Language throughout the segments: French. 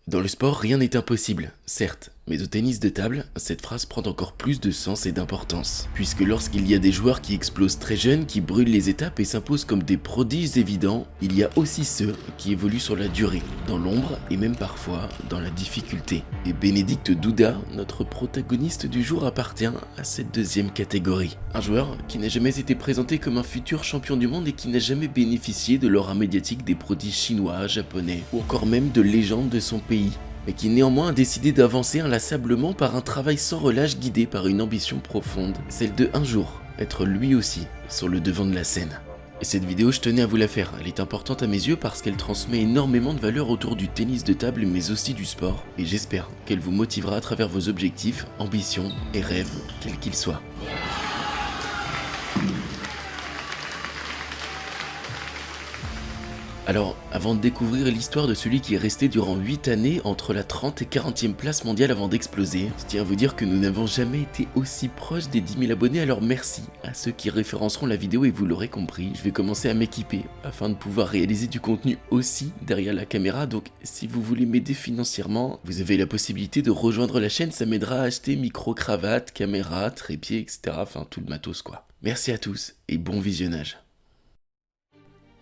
Dans le sport, rien n'est impossible, certes, mais au tennis de table, cette phrase prend encore plus de sens et d'importance. Puisque lorsqu'il y a des joueurs qui explosent très jeunes, qui brûlent les étapes et s'imposent comme des prodiges évidents, il y a aussi ceux qui évoluent sur la durée, dans l'ombre et même parfois dans la difficulté. Et Bénédicte Douda, notre protagoniste du jour, appartient à cette deuxième catégorie. Un joueur qui n'a jamais été présenté comme un futur champion du monde et qui n'a jamais bénéficié de l'aura médiatique des prodiges chinois, japonais ou encore même de légendes de son pays, mais qui néanmoins a décidé d'avancer inlassablement par un travail sans relâche guidé par une ambition profonde, celle de un jour être lui aussi sur le devant de la scène. Et cette vidéo, je tenais à vous la faire, elle est importante à mes yeux parce qu'elle transmet énormément de valeurs autour du tennis de table mais aussi du sport, et j'espère qu'elle vous motivera à travers vos objectifs, ambitions et rêves, quels qu'ils soient. Alors, avant de découvrir l'histoire de celui qui est resté durant 8 années entre la 30 et 40e place mondiale avant d'exploser, je tiens à vous dire que nous n'avons jamais été aussi proches des 10 000 abonnés, alors merci à ceux qui référenceront la vidéo et vous l'aurez compris, je vais commencer à m'équiper afin de pouvoir réaliser du contenu aussi derrière la caméra, donc si vous voulez m'aider financièrement, vous avez la possibilité de rejoindre la chaîne, ça m'aidera à acheter micro, cravate, caméra, trépied, etc. Enfin tout le matos quoi. Merci à tous et bon visionnage.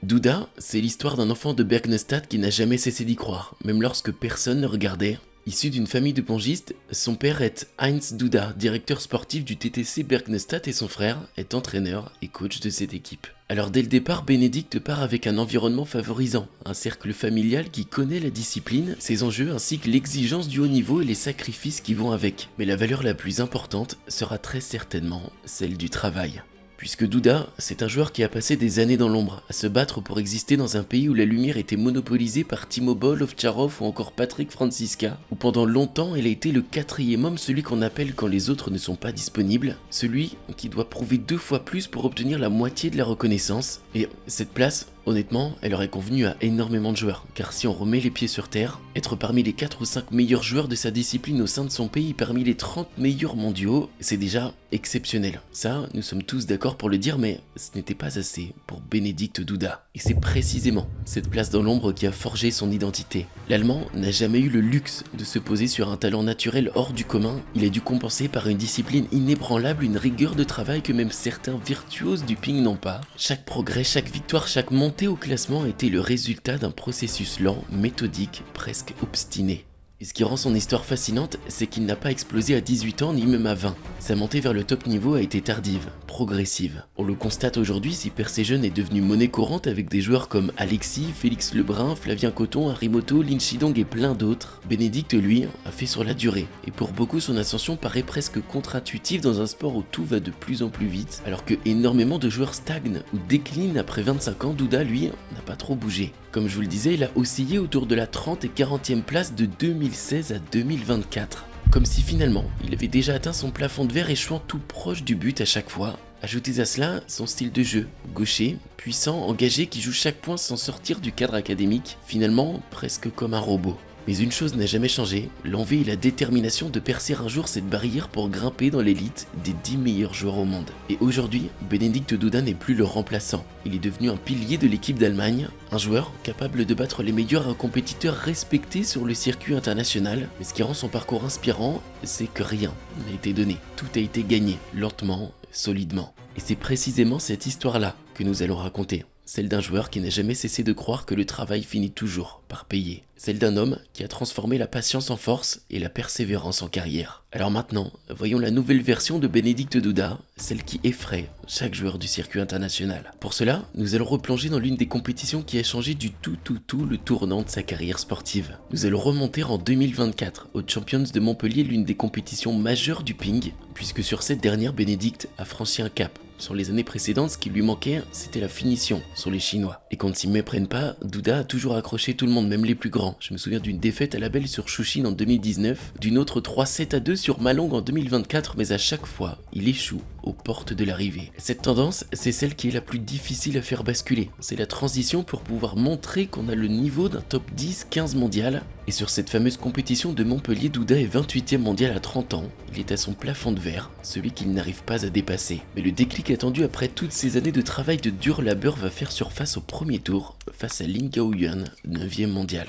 Douda, c'est l'histoire d'un enfant de Bergnestad qui n'a jamais cessé d'y croire, même lorsque personne ne regardait. Issu d'une famille de pongistes, son père est Heinz Douda, directeur sportif du TTC Bergnestad et son frère est entraîneur et coach de cette équipe. Alors dès le départ, Bénédicte part avec un environnement favorisant, un cercle familial qui connaît la discipline, ses enjeux ainsi que l'exigence du haut niveau et les sacrifices qui vont avec. Mais la valeur la plus importante sera très certainement celle du travail. Puisque Douda, c'est un joueur qui a passé des années dans l'ombre, à se battre pour exister dans un pays où la lumière était monopolisée par Timo Boll, Ovtcharov ou encore Patrick Franziska, où pendant longtemps elle a été le quatrième homme, celui qu'on appelle quand les autres ne sont pas disponibles, celui qui doit prouver 2 fois plus pour obtenir la moitié de la reconnaissance. Et cette place, honnêtement, elle aurait convenu à énormément de joueurs, car si on remet les pieds sur terre, être parmi les 4 ou 5 meilleurs joueurs de sa discipline au sein de son pays, parmi les 30 meilleurs mondiaux, c'est déjà exceptionnel. Ça, nous sommes tous d'accord pour le dire, mais ce n'était pas assez pour Bénédicte Douda. Et c'est précisément cette place dans l'ombre qui a forgé son identité. L'Allemand n'a jamais eu le luxe de se poser sur un talent naturel hors du commun, il a dû compenser par une discipline inébranlable, une rigueur de travail que même certains virtuoses du ping n'ont pas. Chaque progrès, chaque victoire, chaque montée au classement était le résultat d'un processus lent, méthodique, presque obstiné. Et ce qui rend son histoire fascinante, c'est qu'il n'a pas explosé à 18 ans ni même à 20. Sa montée vers le top niveau a été tardive, progressive. On le constate aujourd'hui, si percé jeune est devenu monnaie courante avec des joueurs comme Alexis, Félix Lebrun, Flavien Coton, Harimoto, Lin Chidong et plein d'autres. Bénédicte, lui, a fait sur la durée. Et pour beaucoup, son ascension paraît presque contre-intuitive dans un sport où tout va de plus en plus vite. Alors que énormément de joueurs stagnent ou déclinent après 25 ans, Douda, lui, n'a pas trop bougé. Comme je vous le disais, il a oscillé autour de la 30 et 40e place de 2016 à 2024. Comme si finalement, il avait déjà atteint son plafond de verre échouant tout proche du but à chaque fois. Ajoutez à cela son style de jeu, gaucher, puissant, engagé, qui joue chaque point sans sortir du cadre académique, finalement presque comme un robot. Mais une chose n'a jamais changé, l'envie et la détermination de percer un jour cette barrière pour grimper dans l'élite des 10 meilleurs joueurs au monde. Et aujourd'hui, Bénédicte Douda n'est plus le remplaçant. Il est devenu un pilier de l'équipe d'Allemagne, un joueur capable de battre les meilleurs, un compétiteur respecté sur le circuit international. Mais ce qui rend son parcours inspirant, c'est que rien n'a été donné. Tout a été gagné, lentement, solidement. Et c'est précisément cette histoire-là que nous allons raconter. Celle d'un joueur qui n'a jamais cessé de croire que le travail finit toujours par payer. Celle d'un homme qui a transformé la patience en force et la persévérance en carrière. Alors maintenant, voyons la nouvelle version de Bénédicte Douda, celle qui effraie chaque joueur du circuit international. Pour cela, nous allons replonger dans l'une des compétitions qui a changé du tout le tournant de sa carrière sportive. Nous allons remonter en 2024 aux Champions de Montpellier, l'une des compétitions majeures du ping, puisque sur cette dernière, Bénédicte a franchi un cap. Sur les années précédentes, ce qui lui manquait, c'était la finition sur les Chinois. Et qu'on ne s'y méprenne pas, Douda a toujours accroché tout le monde, même les plus grands. Je me souviens d'une défaite à la belle sur Chouchine en 2019, d'une autre 3-7-2 sur Malong en 2024, mais à chaque fois, il échoue aux portes de l'arrivée. Cette tendance, c'est celle qui est la plus difficile à faire basculer. C'est la transition pour pouvoir montrer qu'on a le niveau d'un top 10-15 mondial. Et sur cette fameuse compétition de Montpellier, Douda est 28e mondial à 30 ans. Il est à son plafond de verre, celui qu'il n'arrive pas à dépasser. Mais le déclic attendu après toutes ces années de travail de dur labeur va faire surface au premier tour, face à Lin Gaoyuan, 9e mondial.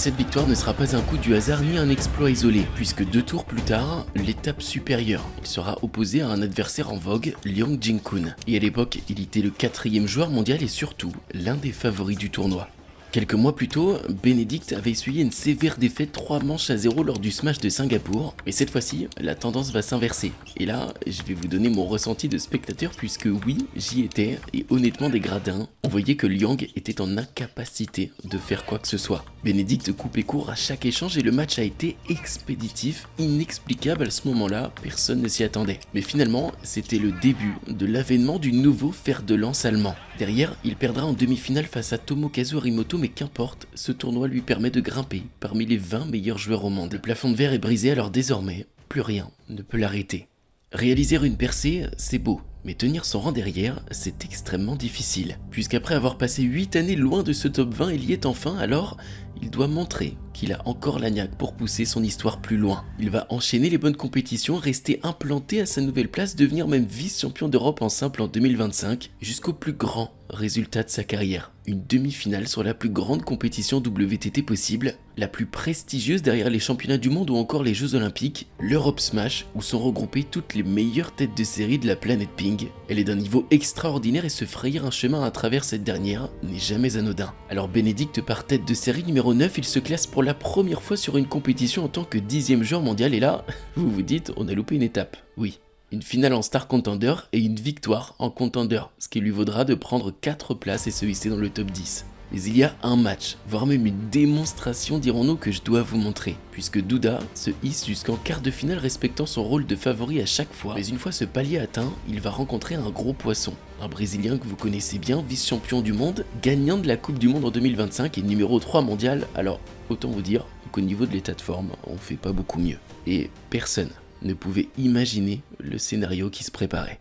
cette victoire ne sera pas un coup du hasard ni un exploit isolé, puisque 2 tours plus tard, l'étape supérieure, il sera opposé à un adversaire en vogue, Liang Jingkun. Et à l'époque, il était le 4e joueur mondial et surtout l'un des favoris du tournoi. Quelques mois plus tôt, Benedict avait essuyé une sévère défaite 3 manches à 0 lors du Smash de Singapour, mais cette fois-ci, la tendance va s'inverser. Et là, je vais vous donner mon ressenti de spectateur puisque oui, j'y étais, et honnêtement des gradins, on voyait que Liang était en incapacité de faire quoi que ce soit. Benedict coupait court à chaque échange et le match a été expéditif, inexplicable à ce moment-là, personne ne s'y attendait. Mais finalement, c'était le début de l'avènement du nouveau fer de lance allemand. Derrière, il perdra en demi-finale face à Tomokazu Harimoto, mais qu'importe, ce tournoi lui permet de grimper parmi les 20 meilleurs joueurs au monde. Le plafond de verre est brisé, alors désormais, plus rien ne peut l'arrêter. Réaliser une percée, c'est beau, mais tenir son rang derrière, c'est extrêmement difficile. Puisqu'après avoir passé 8 années loin de ce top 20, il y est enfin, alors il doit montrer qu'il a encore la niaque pour pousser son histoire plus loin. Il va enchaîner les bonnes compétitions, rester implanté à sa nouvelle place, devenir même vice-champion d'Europe en simple en 2025, jusqu'au plus grand résultat de sa carrière. Une demi-finale sur la plus grande compétition WTT possible, la plus prestigieuse derrière les championnats du monde ou encore les Jeux Olympiques, l'Europe Smash, où sont regroupées toutes les meilleures têtes de série de la planète Ping. Elle est d'un niveau extraordinaire et se frayer un chemin à travers cette dernière n'est jamais anodin. Alors Benedict part tête de série numéro 9, il se classe pour la première fois sur une compétition en tant que 10e joueur mondial et là, vous vous dites, on a loupé une étape. Oui. Une finale en Star Contender et une victoire en Contender, ce qui lui vaudra de prendre 4 places et se hisser dans le top 10. Mais il y a un match, voire même une démonstration dirons-nous que je dois vous montrer, puisque Duda se hisse jusqu'en quart de finale respectant son rôle de favori à chaque fois, mais une fois ce palier atteint, il va rencontrer un gros poisson, un Brésilien que vous connaissez bien, vice-champion du monde, gagnant de la Coupe du Monde en 2025 et numéro 3 mondial, alors autant vous dire qu'au niveau de l'état de forme, on fait pas beaucoup mieux. Et personne ne pouvait imaginer le scénario qui se préparait.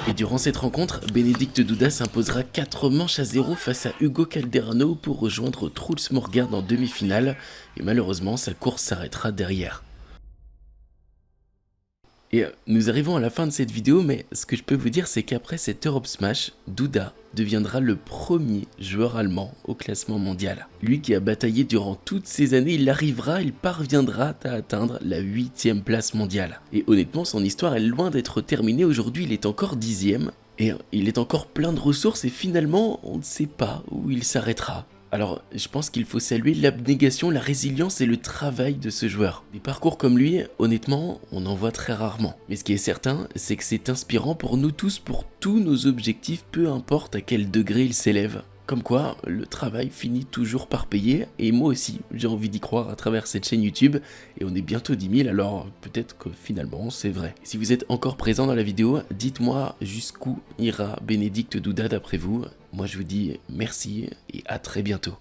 Et durant cette rencontre, Benedict Duda s'imposera 4 manches à 0 face à Hugo Calderano pour rejoindre Truls Morgard en demi-finale, et malheureusement sa course s'arrêtera derrière. Et nous arrivons à la fin de cette vidéo, mais ce que je peux vous dire c'est qu'après cette Europe Smash, Duda deviendra le premier joueur allemand au classement mondial. Lui qui a bataillé durant toutes ces années, il parviendra à atteindre la 8e place mondiale. Et honnêtement, son histoire est loin d'être terminée, aujourd'hui il est encore 10e, et il est encore plein de ressources et finalement on ne sait pas où il s'arrêtera. Alors, je pense qu'il faut saluer l'abnégation, la résilience et le travail de ce joueur. Des parcours comme lui, honnêtement, on en voit très rarement. Mais ce qui est certain, c'est que c'est inspirant pour nous tous, pour tous nos objectifs, peu importe à quel degré ils s'élèvent. Comme quoi, le travail finit toujours par payer, et moi aussi, j'ai envie d'y croire à travers cette chaîne YouTube, et on est bientôt 10 000, alors peut-être que finalement c'est vrai. Si vous êtes encore présent dans la vidéo, dites-moi jusqu'où ira Benedict Duda d'après vous. Moi je vous dis merci et à très bientôt.